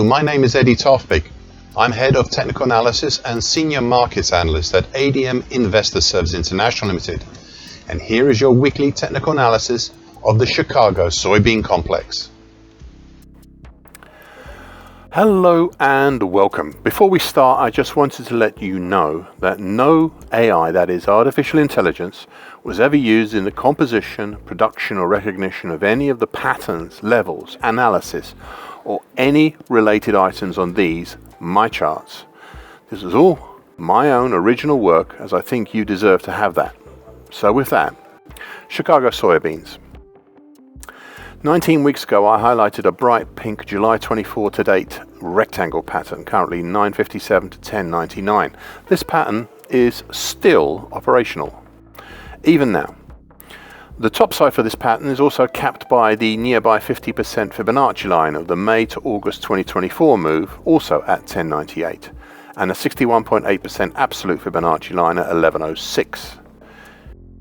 Hello, my name is Eddie Tofpik. I'm Head of Technical Analysis and Senior Markets Analyst at ADM Investor Services International Limited. And here is your weekly technical analysis of the Chicago soybean complex. Hello and welcome. Before we start, I just wanted to let you know that no AI, that is artificial intelligence, was ever used in the composition, production or recognition of any of the patterns, levels, analysis or any related items on these, my charts. This is all my own original work, as I think you deserve to have that. So with that, Chicago soybeans. 19 weeks ago I highlighted a bright pink July 24 to date rectangle pattern, currently 957 to 1099. This pattern is still operational, even now. The top side for this pattern is also capped by the nearby 50% Fibonacci line of the May to August 2024 move, also at 1098, and a 61.8% absolute Fibonacci line at 1106.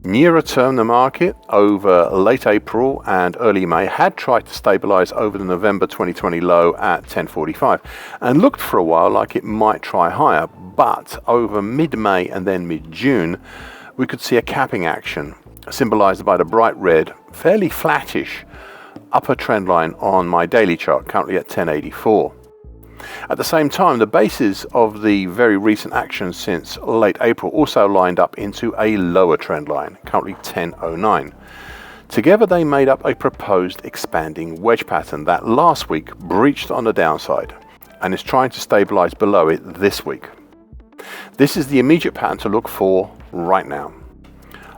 Nearer term, the market over late April and early May had tried to stabilize over the November 2020 low at 1045 and looked for a while like it might try higher, but over mid-May and then mid-June we could see a capping action symbolized by the bright red, fairly flattish upper trend line on my daily chart, currently at 1084. At the same time, the bases of the very recent action since late April also lined up into a lower trend line, currently 1009. Together they made up a proposed expanding wedge pattern that last week breached on the downside and is trying to stabilize below it this week. This is the immediate pattern to look for right now.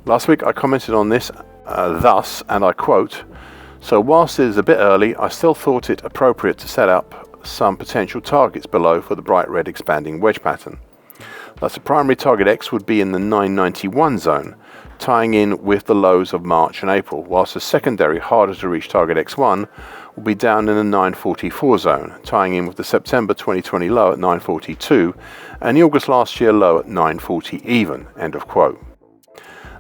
Last week I commented on this thus, and I quote, "So whilst it is a bit early, I still thought it appropriate to set up some potential targets below for the bright red expanding wedge pattern. Thus the primary target X would be in the 991 zone, tying in with the lows of March and April, whilst the secondary harder to reach target X1 will be down in the 944 zone, tying in with the September 2020 low at 942 and the August last year low at 940 even." End of quote.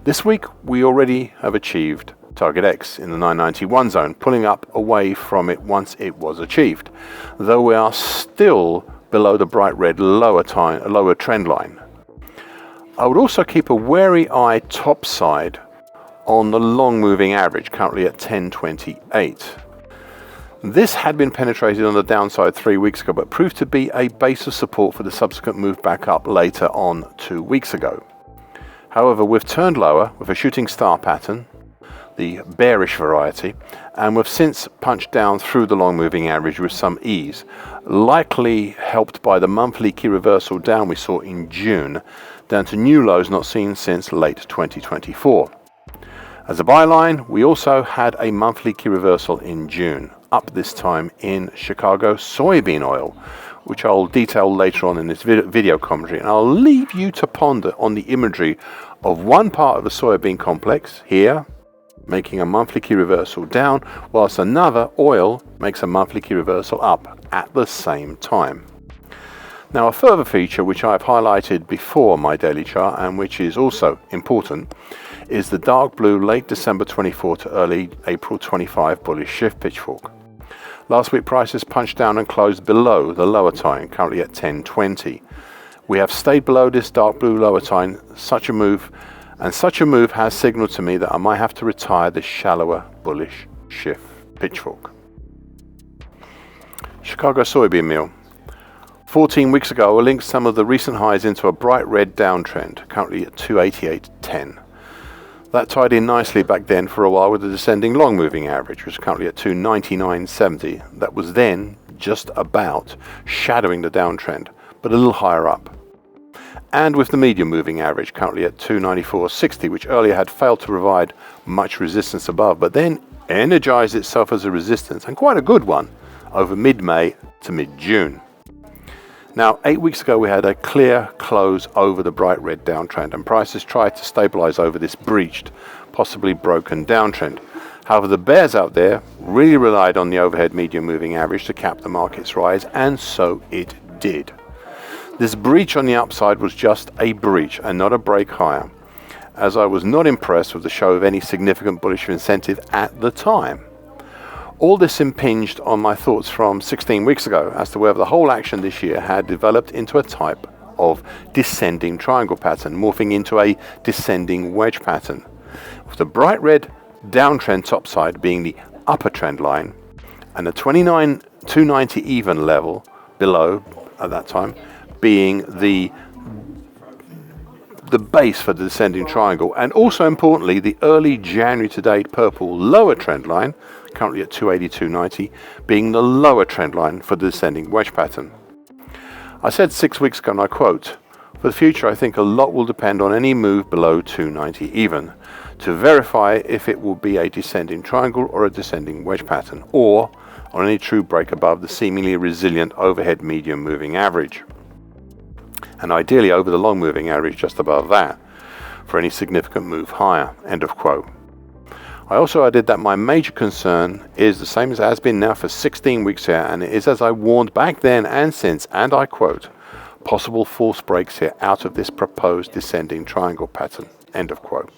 This week we already have achieved target X in the 991 zone, pulling up away from it once it was achieved, though we are still below the bright red lower trend line. I would also keep a wary eye topside on the long moving average, currently at 1028. This had been penetrated on the downside 3 weeks ago, but proved to be a base of support for the subsequent move back up later on 2 weeks ago. However, we've turned lower with a shooting star pattern, the bearish variety, and we've since punched down through the long moving average with some ease, likely helped by the monthly key reversal down we saw in June, down to new lows not seen since late 2024. As a byline, we also had a monthly key reversal in June, up this time in Chicago soybean oil, which I'll detail later on in this video commentary, and I'll leave you to ponder on the imagery of one part of the soybean complex here making a monthly key reversal down, whilst another, oil, makes a monthly key reversal up at the same time. Now a further feature which I've highlighted before my daily chart and which is also important is the dark blue late December 24 to early April 25 bullish shift pitchfork. Last week prices punched down and closed below the lower time, currently at 1020. We have stayed below this dark blue lower time, such a move has signaled to me that I might have to retire this shallower bullish shift pitchfork. Chicago soybean meal. 14 weeks ago I linked some of the recent highs into a bright red downtrend, currently at 288.10. That tied in nicely back then for a while with the descending long moving average, which is currently at 299.70. That was then just about shadowing the downtrend, but a little higher up. And with the medium moving average currently at 294.60, which earlier had failed to provide much resistance above, but then energized itself as a resistance, and quite a good one, over mid-May to mid-June. Now, 8 weeks ago we had a clear close over the bright red downtrend, and prices tried to stabilize over this breached, possibly broken downtrend. However, the bears out there really relied on the overhead medium moving average to cap the market's rise, and so it did. This breach on the upside was just a breach and not a break higher, as I was not impressed with the show of any significant bullish incentive at the time. All this impinged on my thoughts from 16 weeks ago as to whether the whole action this year had developed into a type of descending triangle pattern, morphing into a descending wedge pattern, with the bright red downtrend topside being the upper trend line and the 29,290 even level below at that time being the base for the descending triangle, and also importantly the early January to date purple lower trend line, currently at 282.90, being the lower trend line for the descending wedge pattern. I said 6 weeks ago, and I quote, "For the future I think a lot will depend on any move below 290 even to verify if it will be a descending triangle or a descending wedge pattern, or on any true break above the seemingly resilient overhead medium moving average, and ideally over the long moving average just above that for any significant move higher." End of quote. I also added that my major concern is the same as it has been now for 16 weeks here, and it is as I warned back then and since, and I quote, "possible false breaks here out of this proposed descending triangle pattern." End of quote.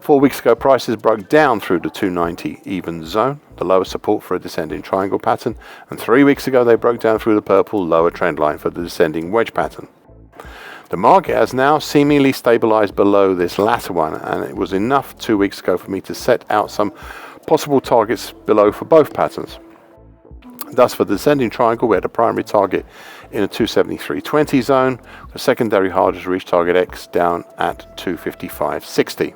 4 weeks ago, prices broke down through the 290 even zone, the lower support for a descending triangle pattern, and 3 weeks ago they broke down through the purple lower trend line for the descending wedge pattern. The market has now seemingly stabilized below this latter one, and it was enough 2 weeks ago for me to set out some possible targets below for both patterns. Thus, for the descending triangle, we had a primary target in a 273.20 zone, a secondary hardest reach target X down at 255.60.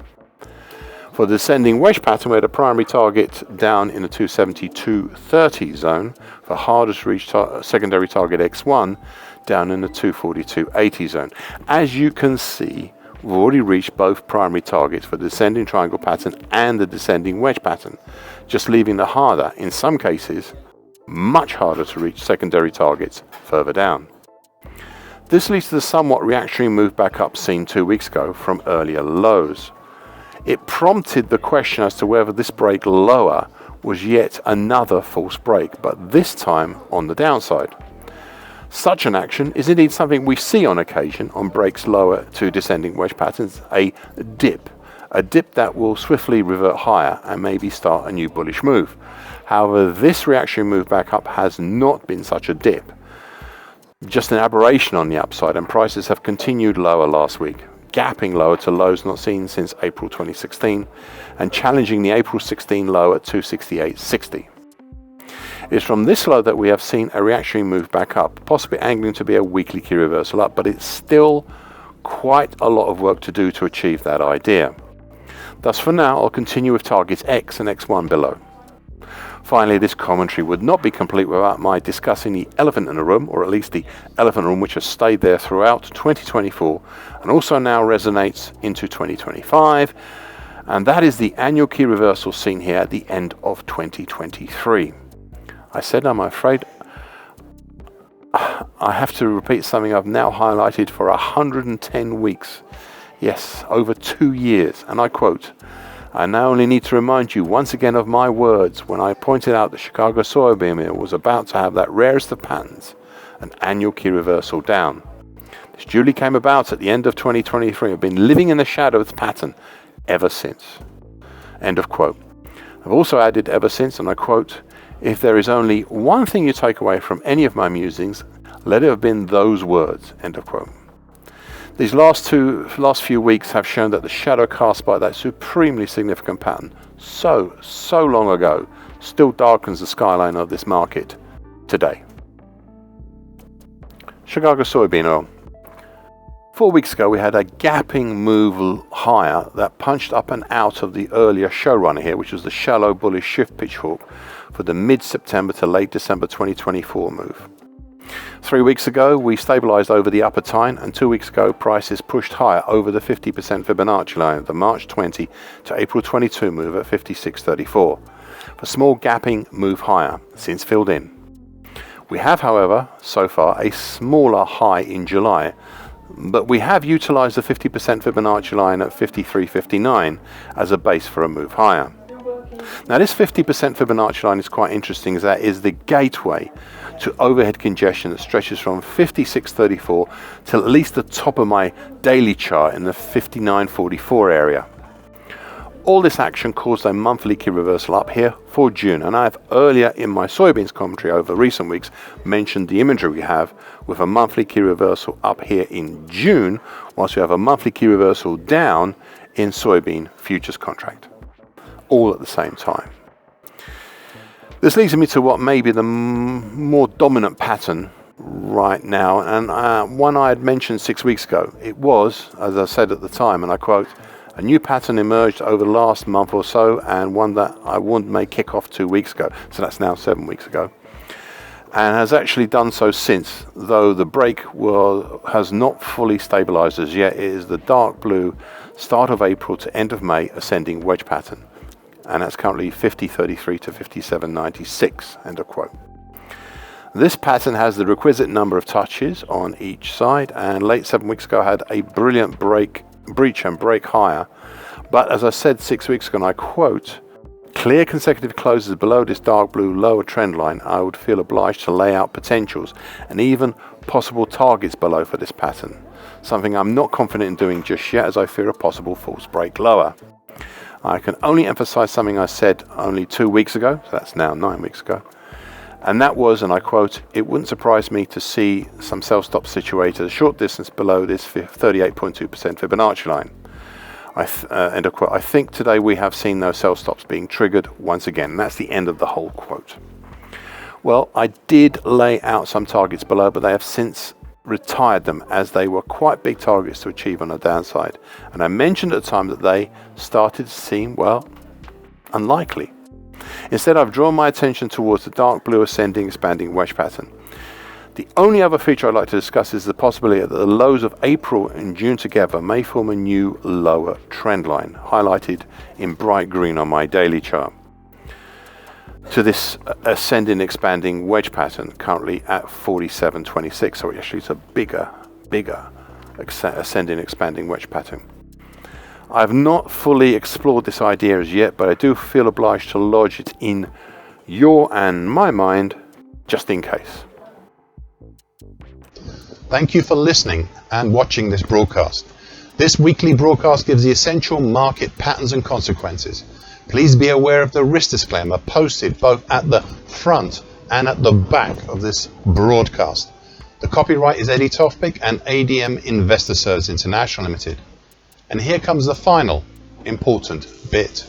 For the descending wedge pattern, we had a primary target down in a 272.30 zone, for hardest reach secondary target X1 down in the 242.80 zone. As you can see, we've already reached both primary targets for the descending triangle pattern and the descending wedge pattern, just leaving the harder, in some cases, much harder to reach secondary targets further down. This leads to the somewhat reactionary move back up seen 2 weeks ago from earlier lows. It prompted the question as to whether this break lower was yet another false break, but this time on the downside. Such an action is indeed something we see on occasion on breaks lower to descending wedge patterns, a dip that will swiftly revert higher and maybe start a new bullish move. However, this reactionary move back up has not been such a dip, just an aberration on the upside, and prices have continued lower last week, gapping lower to lows not seen since April 2016 and challenging the April 16 low at 268.60. It's from this low that we have seen a reactionary move back up, possibly angling to be a weekly key reversal up, but it's still quite a lot of work to do to achieve that idea. Thus for now, I'll continue with targets X and X1 below. Finally, this commentary would not be complete without my discussing the elephant in the room, or at least the elephant room which has stayed there throughout 2024 and also now resonates into 2025, and that is the annual key reversal seen here at the end of 2023. I said I'm afraid I have to repeat something I've now highlighted for 110 weeks. Yes, over 2 years, and I quote, "I now only need to remind you once again of my words when I pointed out that Chicago soybean meal was about to have that rarest of patterns, an annual key reversal down. This duly came about at the end of 2023. I've been living in the shadow of the pattern ever since." End of quote. I've also added ever since, and I quote, "If there is only one thing you take away from any of my musings, let it have been those words." End of quote. These last few weeks have shown that the shadow cast by that supremely significant pattern so long ago still darkens the skyline of this market today. Chicago soybean oil. 4 weeks ago we had a gapping move higher that punched up and out of the earlier showrunner here, which was the shallow bullish shift pitchfork for the mid-September to late December 2024 move. 3 weeks ago we stabilized over the upper tine, and 2 weeks ago prices pushed higher over the 50% Fibonacci line of the March 20 to April 22 move at 56.34. A small gapping move higher since filled in. We have, however, so far a smaller high in July, but we have utilized the 50% Fibonacci line at 53.59 as a base for a move higher. Now this 50% Fibonacci line is quite interesting, as that is the gateway to overhead congestion that stretches from 56.34 till at least the top of my daily chart in the 59.44 area. All this action caused a monthly key reversal up here for June, and I have earlier in my soybeans commentary over recent weeks mentioned the imagery we have with a monthly key reversal up here in June, whilst we have a monthly key reversal down in soybean futures contract, all at the same time. This leads me to what may be the more dominant pattern right now, and one I had mentioned 6 weeks ago. It was, as I said at the time, and I quote, "A new pattern emerged over the last month or so, and one that I warned may kick off 2 weeks ago." So that's now 7 weeks ago, and has actually done so since, though the break has not fully stabilized as yet. It is the dark blue start of April to end of May ascending wedge pattern, and that's currently 50.33 to 57.96, end of quote. This pattern has the requisite number of touches on each side, and late 7 weeks ago had a brilliant breach and break higher. But as I said 6 weeks ago, and I quote, "Clear consecutive closes below this dark blue lower trend line, I would feel obliged to lay out potentials and even possible targets below for this pattern. Something I'm not confident in doing just yet, as I fear a possible false break lower." I can only emphasize something I said only 2 weeks ago, so that's now 9 weeks ago. And that was, and I quote, "It wouldn't surprise me to see some sell-stop situated a short distance below this 38.2% Fibonacci line." End of quote. I think today we have seen those sell stops being triggered once again. And that's the end of the whole quote. Well, I did lay out some targets below, but they have since retired them as they were quite big targets to achieve on the downside. And I mentioned at the time that they started to seem, well, unlikely. Instead, I've drawn my attention towards the dark blue ascending expanding wedge pattern. The only other feature I'd like to discuss is the possibility that the lows of April and June together may form a new lower trend line, highlighted in bright green on my daily chart, to this ascending expanding wedge pattern currently at 47.26. So actually it's a bigger ascending expanding wedge pattern. I have not fully explored this idea as yet, but I do feel obliged to lodge it in your and my mind just in case. Thank you for listening and watching this broadcast. This weekly broadcast gives the essential market patterns and consequences. Please be aware of the risk disclaimer posted both at the front and at the back of this broadcast. The copyright is Eddie Tofpik and ADM Investor Services International Limited. And here comes the final important bit.